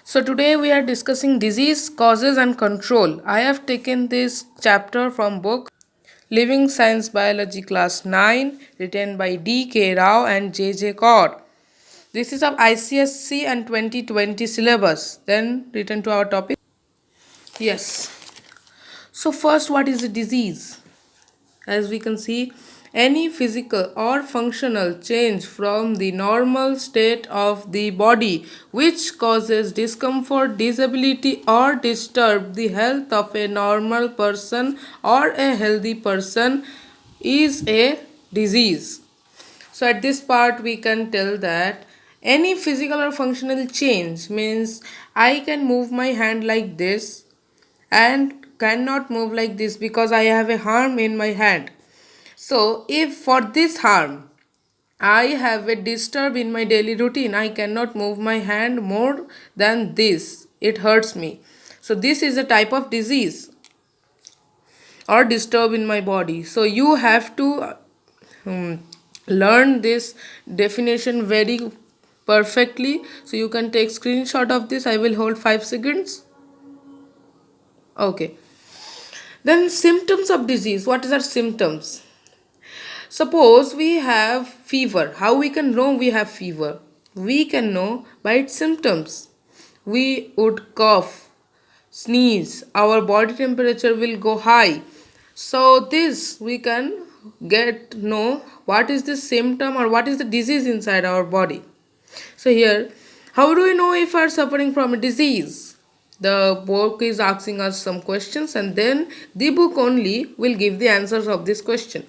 So today we are discussing disease causes and control. I have taken this chapter from book Living Science Biology Class 9 written by D.K. Rao and J.J. Kaur. This is of ICSE and 2020 syllabus. Then return to our topic. Yes. So first, what is a disease? As we can see, any physical or functional change from the normal state of the body which causes discomfort, disability or disturb the health of a normal person or a healthy person is a disease. So at this part we can tell that any physical or functional change means I can move my hand like this and cannot move like this because I have a harm in my hand. So if for this harm I have a disturb in my daily routine, I cannot move my hand more than this, it hurts me. So this is a type of disease or disturb in my body. So you have to learn this definition very perfectly. So you can take screenshot of this. I will hold 5 seconds. Okay. Then symptoms of disease. What are symptoms? Suppose we have fever. How we can know we have fever? We can know by its symptoms. We would cough, sneeze, our body temperature will go high. So this we can know what is the symptom or what is the disease inside our body. So here, how do we know if we are suffering from a disease? The book is asking us some questions and then the book only will give the answers of this question.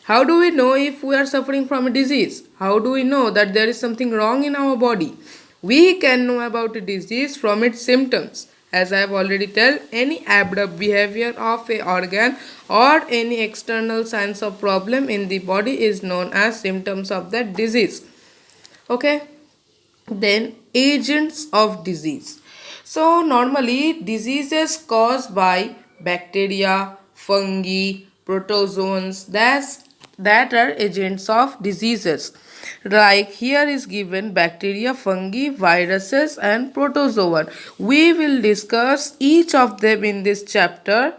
How do we know if we are suffering from a disease? How do we know that there is something wrong in our body? We can know about a disease from its symptoms. As I have already told, any abrupt behavior of a organ or any external signs of problem in the body is known as symptoms of that disease. Okay. Then agents of disease. So normally diseases caused by bacteria, fungi, protozoans that are agents of diseases. Like here is given bacteria, fungi, viruses and protozoan. We will discuss each of them in this chapter.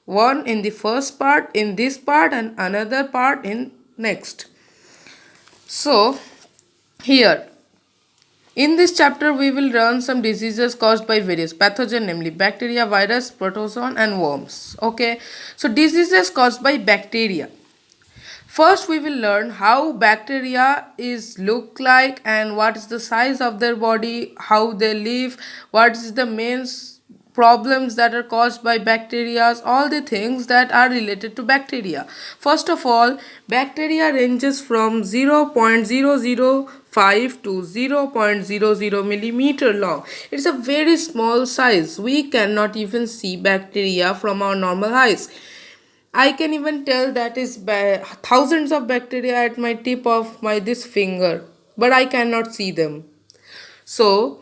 One in the first part, in this part and another part in next. So here in this chapter, we will learn some diseases caused by various pathogens, namely bacteria, virus, protozoan and worms. Okay, so diseases caused by bacteria. First, we will learn how bacteria is look like and what is the size of their body, how they live, what is the main problems that are caused by bacteria, all the things that are related to bacteria. First of all, bacteria ranges from 0.005 to 0.00 millimeter long. It's a very small size. We cannot even see bacteria from our normal eyes. I can even tell that is thousands of bacteria at my tip of my this finger, but I cannot see them. So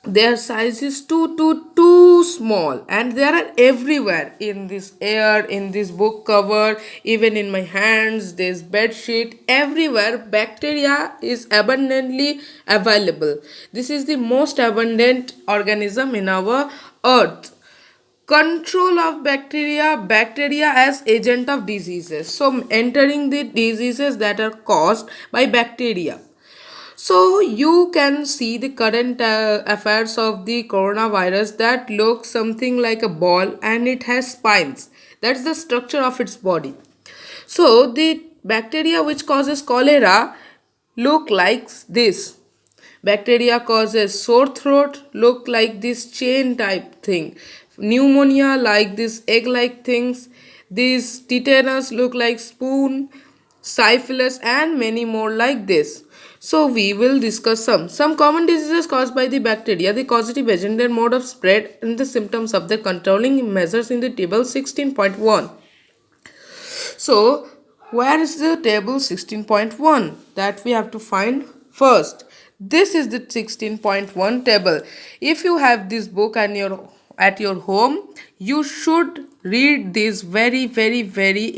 their size is too small and they are everywhere in this air, in this book cover, even in my hands, this bed sheet, everywhere bacteria is abundantly available. This is the most abundant organism in our earth. Control of bacteria as agent of diseases. So entering the diseases that are caused by bacteria. So you can see the current affairs of the coronavirus that looks something like a ball and it has spines. That's the structure of its body. So the bacteria which causes cholera look like this. Bacteria causes sore throat, look like this chain type thing. Pneumonia like this egg like things. This tetanus look like spoon, syphilis and many more like this. So we will discuss some common diseases caused by the bacteria, the causative agent, their mode of spread and the symptoms of the controlling measures in the table 16.1. So where is the table 16.1 that we have to find first? This is the 16.1 table. If you have this book and at your home, you should read this. Very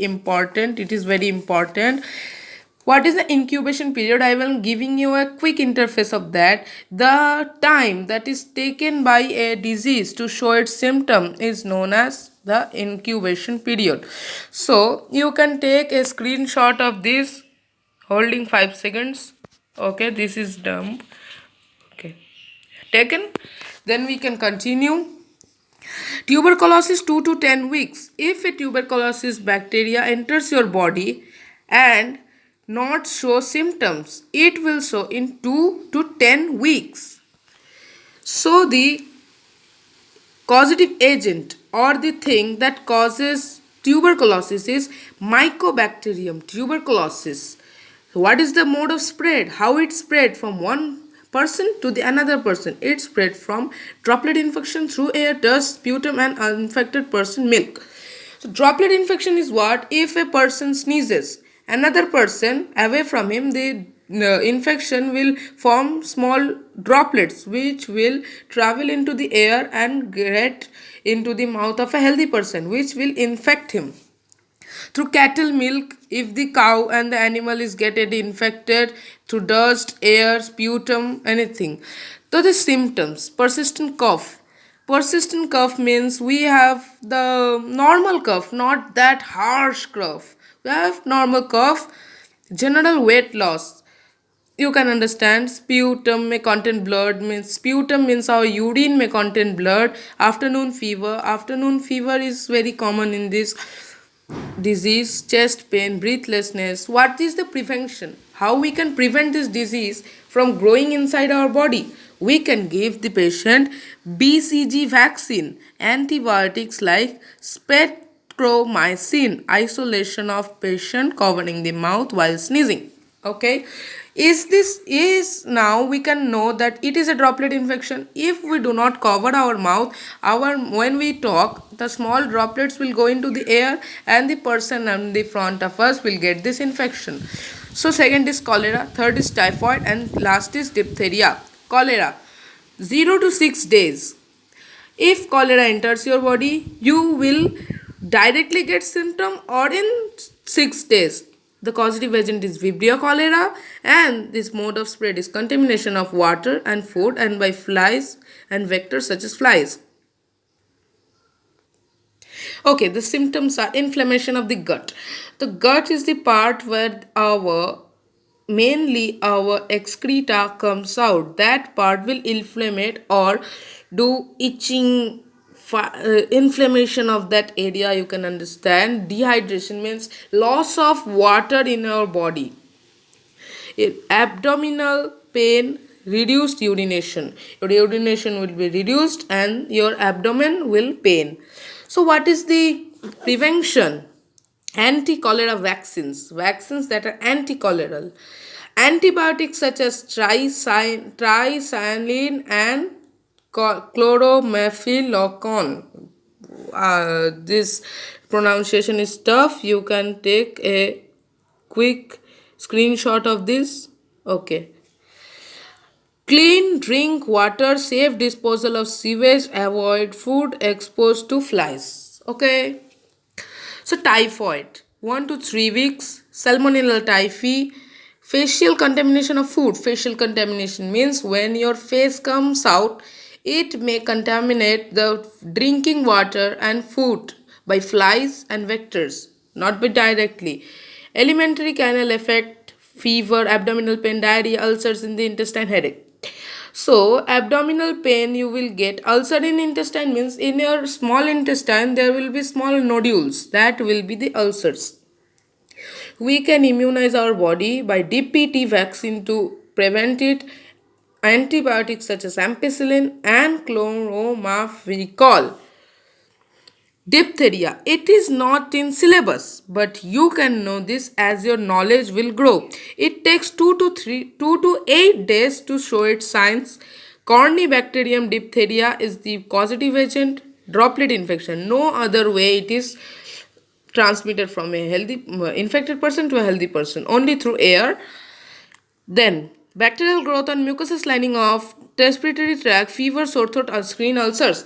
important. It is very important. What is the incubation period? I will giving you a quick interface of that. The time that is taken by a disease to show its symptom is known as the incubation period. So you can take a screenshot of this holding 5 seconds. Okay, this is dumb. Okay, taken. Then we can continue. Tuberculosis 2 to 10 weeks. If a tuberculosis bacteria enters your body and not show symptoms, it will show in 2 to 10 weeks. So the causative agent or the thing that causes tuberculosis is Mycobacterium tuberculosis. What is the mode of spread? How it spread from one person to the another person? It spread from droplet infection through air, dust, sputum, and uninfected person milk. So droplet infection is what? If a person sneezes, another person away from him, the infection will form small droplets which will travel into the air and get into the mouth of a healthy person, which will infect him. Through cattle milk, if the cow and the animal is getting infected through dust, air, sputum, anything. So the symptoms: persistent cough. Persistent cough means we have the normal cough, not that harsh cough. We have normal cough. General weight loss. You can understand. Sputum may contain blood. Means sputum means our urine may contain blood. Afternoon fever. Afternoon fever is very common in this disease. Chest pain, breathlessness. What is the prevention? How we can prevent this disease from growing inside our body? We can give the patient BCG vaccine, antibiotics like spectromycin, isolation of patient covering the mouth while sneezing. Okay, is now we can know that it is a droplet infection. If we do not cover our mouth, our when we talk, the small droplets will go into the air and the person in the front of us will get this infection. So second is cholera, third is typhoid, and last is diphtheria. Cholera, 0 to 6 days. If cholera enters your body, you will directly get symptom or in 6 days. The causative agent is Vibrio cholera, and this mode of spread is contamination of water and food and by flies and vectors such as flies. Okay, the symptoms are inflammation of the gut. The gut is the part where mainly our excreta comes out. That part will inflammate or do itching, inflammation of that area. You can understand. Dehydration means loss of water in our body. Abdominal pain, reduced urination. Your urination will be reduced and your abdomen will pain. So what is the prevention? Anti-cholera vaccines, vaccines that are anti-choleral. Antibiotics such as tricyanine and chloromephilicon. This pronunciation is tough. You can take a quick screenshot of this. Okay. Clean drink water, safe disposal of sewage, avoid food exposed to flies. Okay. So typhoid, 1 to 3 weeks, salmonella typhi, facial contamination of food. Facial contamination means when your face comes out, it may contaminate the drinking water and food by flies and vectors, not by directly. Alimentary canal effect, fever, abdominal pain, diarrhea, ulcers in the intestine, headache. So abdominal pain you will get. Ulcer in intestine means in your small intestine there will be small nodules. That will be the ulcers. We can immunize our body by DPT vaccine to prevent it. Antibiotics such as ampicillin and chloramfenicol. Diphtheria. It is not in syllabus, but you can know this as your knowledge will grow. It takes 2 to 8 days to show its signs. Corynebacterium diphtheria is the causative agent. Droplet infection. No other way it is transmitted from a healthy infected person to a healthy person, only through air. Then bacterial growth on mucous lining of respiratory tract, fever, sore throat, or skin ulcers.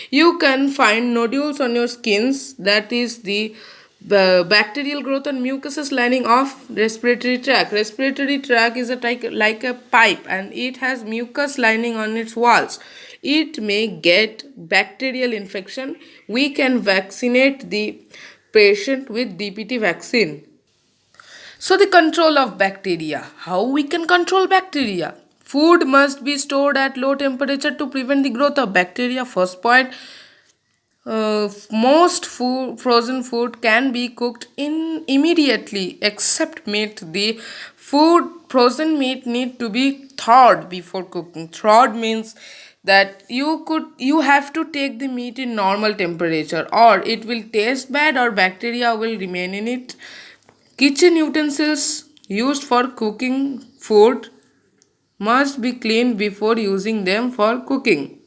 You can find nodules on your skins. That is the The bacterial growth and mucus lining of respiratory tract. Respiratory tract is like a pipe and it has mucus lining on its walls. It may get bacterial infection. We can vaccinate the patient with DPT vaccine. So the control of bacteria. How we can control bacteria? Food must be stored at low temperature to prevent the growth of bacteria. First point, most frozen food can be cooked in immediately except meat. The food frozen meat need to be thawed before cooking. Thawed means that you have to take the meat in normal temperature or it will taste bad or bacteria will remain in it. Kitchen utensils used for cooking food must be cleaned before using them for cooking.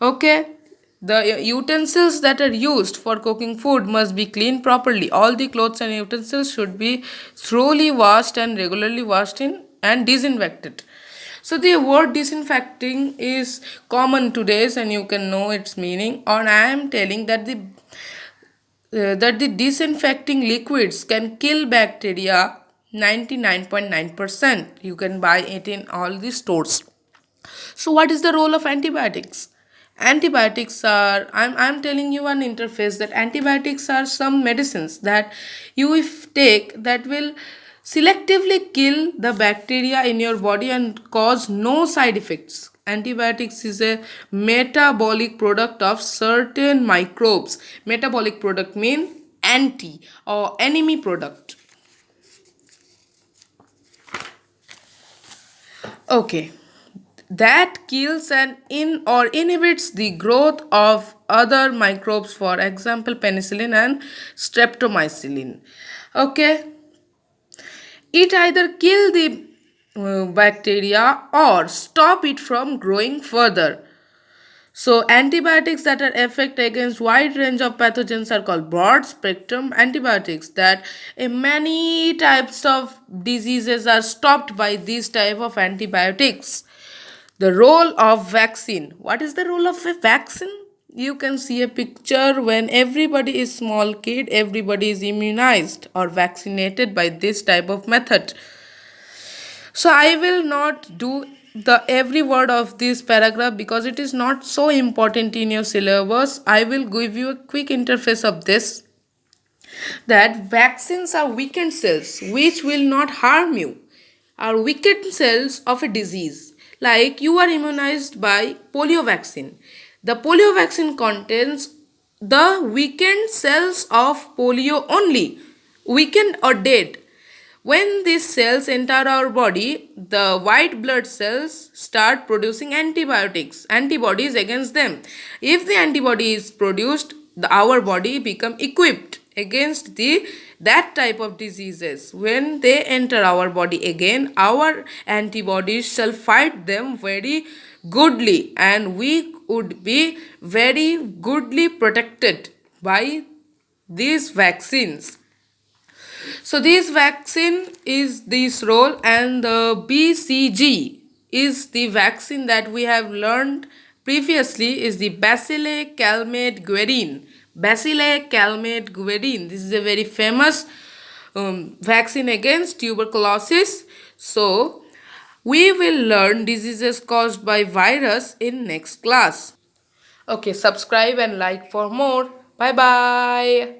Okay, the utensils that are used for cooking food must be cleaned properly. All the clothes and utensils should be thoroughly washed and regularly washed in and disinfected. So the word disinfecting is common today and you can know its meaning. Or I am telling that the disinfecting liquids can kill bacteria 99.9%. You can buy it in all the stores. So what is the role of antibiotics? Antibiotics are, I'm telling you an interface that antibiotics are some medicines that you if take that will selectively kill the bacteria in your body and cause no side effects. Antibiotics is a metabolic product of certain microbes. Metabolic product mean anti or enemy product. Okay, that kills and in or inhibits the growth of other microbes, for example penicillin and streptomycin. Okay, it either kill the bacteria or stop it from growing further. So antibiotics that are effective against wide range of pathogens are called broad spectrum antibiotics. That many types of diseases are stopped by these type of antibiotics. The role of vaccine. What is the role of a vaccine? You can see a picture when everybody is small kid, everybody is immunized or vaccinated by this type of method. So I will not do the every word of this paragraph because it is not so important in your syllabus. I will give you a quick interface of this, that vaccines are weakened cells which will not harm you, are weakened cells of a disease. Like you are immunized by polio vaccine. The polio vaccine contains the weakened cells of polio only, weakened or dead. When these cells enter our body, the white blood cells start producing antibodies against them. If the antibody is produced, our body become equipped against that type of diseases. When they enter our body again, our antibodies shall fight them very goodly and we would be very goodly protected by these vaccines. So this vaccine is this role, and the BCG is the vaccine that we have learned previously is the Bacillus calmette guerin. Bacillus calmette guerin. This is a very famous vaccine against tuberculosis. So we will learn diseases caused by virus in next class. Okay, subscribe and like for more. Bye bye.